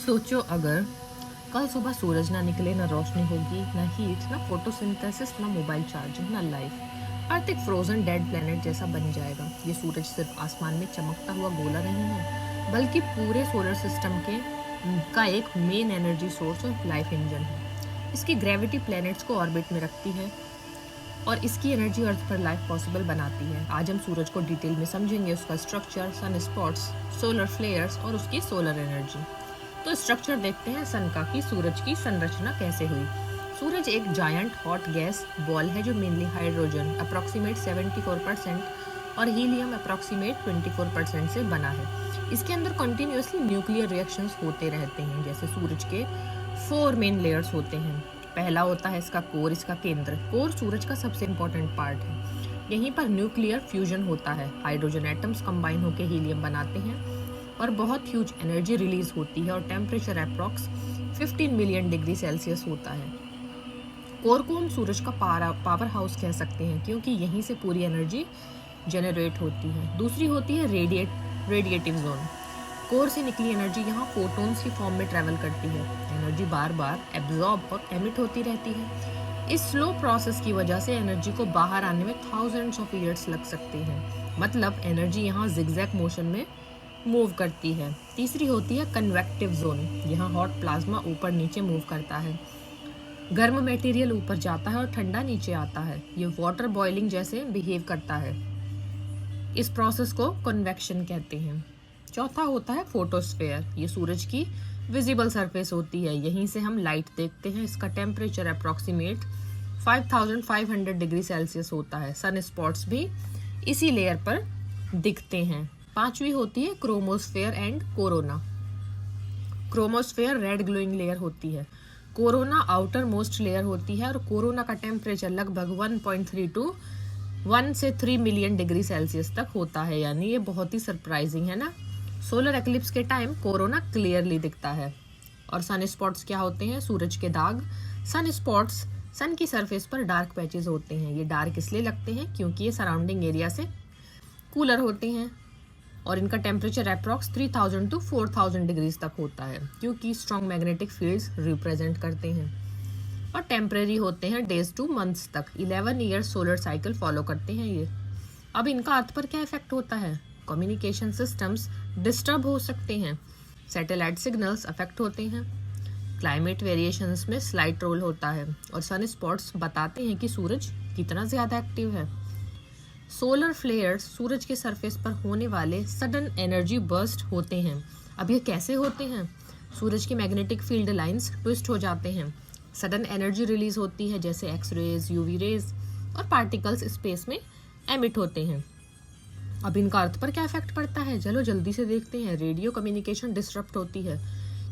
सोचो अगर कल सुबह सूरज ना निकले, ना रोशनी होगी, ना हीट, ना फोटोसिंथेसिस, ना मोबाइल चार्जिंग, ना लाइफ। अर्थ एक फ्रोजन डेड प्लेनेट जैसा बन जाएगा। ये सूरज सिर्फ आसमान में चमकता हुआ गोला नहीं है, बल्कि पूरे सोलर सिस्टम का एक मेन एनर्जी सोर्स और लाइफ इंजन है। इसकी ग्रेविटी प्लैनेट्स को ऑर्बिट में रखती है और इसकी एनर्जी अर्थ पर लाइफ पॉसिबल बनाती है। आज हम सूरज को डिटेल में समझेंगे, उसका structure, sun spots, solar flares और उसकी सोलर एनर्जी। तो स्ट्रक्चर देखते हैं सन का कि सूरज की संरचना कैसे हुई। सूरज एक जायंट हॉट गैस बॉल है जो मेनली हाइड्रोजन अप्रॉक्सीमेट 74% और हीलियम अप्रॉक्सीमेट 24% से बना है। इसके अंदर कंटिन्यूसली न्यूक्लियर रिएक्शंस होते रहते हैं। जैसे सूरज के 4 मेन लेयर्स होते हैं। पहला होता है इसका कोर, इसका केंद्र। कोर सूरज का सबसे इम्पोर्टेंट पार्ट है। यहीं पर न्यूक्लियर फ्यूजन होता है। हाइड्रोजन एटम्स कंबाइन होकर हीलियम बनाते हैं और बहुत ह्यूज एनर्जी रिलीज होती है और temperature approx 15 million degree Celsius होता है। कोर को हम सूरज का पावर हाउस कह सकते हैं क्योंकि यहीं से पूरी एनर्जी जनरेट होती है। दूसरी होती है रेडिएटिव जोन। कोर से निकली एनर्जी यहाँ फोटोन्स की फॉर्म में ट्रेवल करती है। एनर्जी बार बार एब्जॉर्ब और एमिट होती रहती है। इस स्लो प्रोसेस की वजह से एनर्जी को बाहर आने में थाउजेंड्स ऑफ ईयर्स लग सकते हैं। मतलब एनर्जी यहाँ जिगजैग मोशन में मूव करती है। तीसरी होती है कन्वेक्टिव जोन। यहाँ हॉट प्लाज्मा ऊपर नीचे मूव करता है। गर्म मटेरियल ऊपर जाता है और ठंडा नीचे आता है। ये वाटर बॉइलिंग जैसे बिहेव करता है। इस प्रोसेस को कन्वेक्शन कहते हैं। चौथा होता है फोटोस्फेयर। ये सूरज की विजिबल सरफेस होती है। यहीं से हम लाइट देखते हैं। इसका टेम्परेचर अप्रॉक्सीमेट 5500 डिग्री सेल्सियस होता है। सन स्पॉट्स भी इसी लेयर पर दिखते हैं। पांचवी होती है chromosphere and corona. Chromosphere red glowing layer होती है। कोरोना आउटर मोस्ट लेयर होती है और कोरोना का टेम्परेचर लगभग 1.3 to 1 से 3 मिलियन डिग्री सेल्सियस तक होता है। यानी ये बहुत ही सरप्राइजिंग है ना। सोलर एक्लिप्स के टाइम कोरोना क्लियरली दिखता है। और सन स्पॉट्स क्या होते हैं? सूरज के दाग। सन स्पॉट्स सन की सरफेस पर डार्क पैचेस होते हैं। ये डार्क इसलिए लगते हैं क्योंकि ये सराउंडिंग एरिया से कूलर होते हैं और इनका टेम्परेचर अप्रॉक्स 3000 to 4000 डिग्रीज तक होता है क्योंकि स्ट्रॉन्ग मैग्नेटिक फील्ड्स रिप्रेजेंट करते हैं। और टेम्परेरी होते हैं डेज टू मंथ्स तक। 11 ईयर्स सोलर साइकिल फॉलो करते हैं ये। अब इनका अर्थ पर क्या इफेक्ट होता है? कम्युनिकेशन सिस्टम्स डिस्टर्ब हो सकते हैं। सैटेलाइट सिग्नल्स अफेक्ट होते हैं। क्लाइमेट वेरिएशंस में स्लाइट रोल होता है। और सन स्पॉट्स बताते हैं कि सूरज कितना ज़्यादा एक्टिव है। सोलर फ्लेयर्स सूरज के सरफेस पर होने वाले सडन एनर्जी बर्स्ट होते हैं। अब ये कैसे होते हैं? सूरज के मैग्नेटिक फील्ड लाइंस ट्विस्ट हो जाते हैं। सडन एनर्जी रिलीज होती है जैसे एक्स रेज, यूवी रेज और पार्टिकल्स स्पेस में एमिट होते हैं। अब इनका अर्थ पर क्या इफेक्ट पड़ता है? चलो जल्दी से देखते हैं। रेडियो कम्युनिकेशन डिस्टर्ब होती है।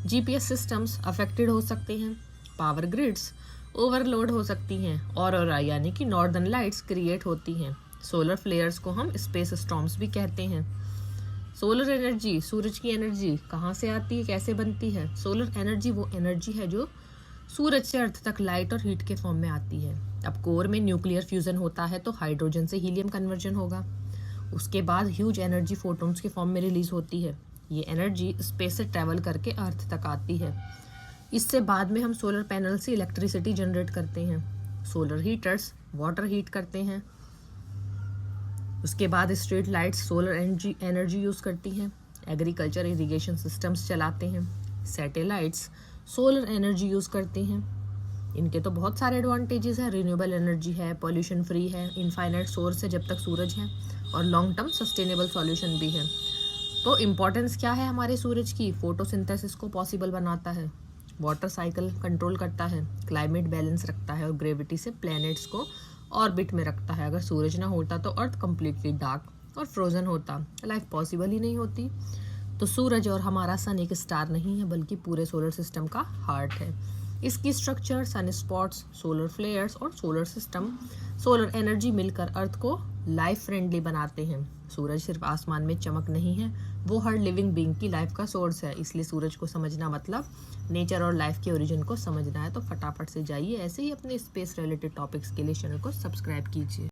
जीपीएस सिस्टम्स अफेक्टेड हो सकते हैं। पावर ग्रिड्स ओवरलोड हो सकती हैं। ऑरोरा यानी कि नॉर्दर्न लाइट्स क्रिएट होती हैं। सोलर फ्लेयर्स को हम स्पेस स्टॉर्म्स भी कहते हैं। सोलर एनर्जी, सूरज की एनर्जी कहाँ से आती है, कैसे बनती है? सोलर एनर्जी वो एनर्जी है जो सूरज से अर्थ तक लाइट और हीट के फॉर्म में आती है। अब कोर में न्यूक्लियर फ्यूजन होता है तो हाइड्रोजन से हीलियम कन्वर्जन होगा। उसके बाद ह्यूज एनर्जी फोटोन्स के फॉर्म में रिलीज होती है। ये एनर्जी स्पेस से ट्रेवल करके अर्थ तक आती है। इससे बाद में हम सोलर पैनल से इलेक्ट्रिसिटी जनरेट करते हैं। सोलर हीटर्स वाटर हीट करते हैं। उसके बाद street lights solar energy use करती हैं। एग्रीकल्चर इरिगेशन सिस्टम्स चलाते हैं। सैटेलाइट्स सोलर एनर्जी यूज़ करते हैं। इनके तो बहुत सारे एडवांटेजेस हैं। रिन्यूएबल एनर्जी है, पॉल्यूशन फ्री है, इनफाइनाइट सोर्स है जब तक सूरज है और लॉन्ग टर्म सस्टेनेबल सॉल्यूशन भी है। तो इम्पोर्टेंस क्या है हमारे सूरज की? फोटोसिंथेसिस को पॉसिबल बनाता है, वाटर साइकिल कंट्रोल करता है, क्लाइमेट बैलेंस रखता है और ग्रेविटी से प्लैनेट्स को ऑर्बिट में रखता है। अगर सूरज ना होता तो अर्थ कम्प्लीटली डार्क और फ्रोजन होता, लाइफ पॉसिबल ही नहीं होती। तो सूरज और हमारा सन एक स्टार नहीं है बल्कि पूरे सोलर सिस्टम का हार्ट है। इसकी structure, sun spots, solar flares और सोलर सिस्टम, सोलर एनर्जी मिलकर अर्थ को लाइफ फ्रेंडली बनाते हैं। सूरज सिर्फ आसमान में चमक नहीं है, वो हर लिविंग बीइंग की लाइफ का सोर्स है। इसलिए सूरज को समझना मतलब नेचर और लाइफ के ओरिजिन को समझना है। तो फटाफट से जाइए ऐसे ही अपने स्पेस रिलेटेड टॉपिक्स के लिए चैनल को सब्सक्राइब कीजिए।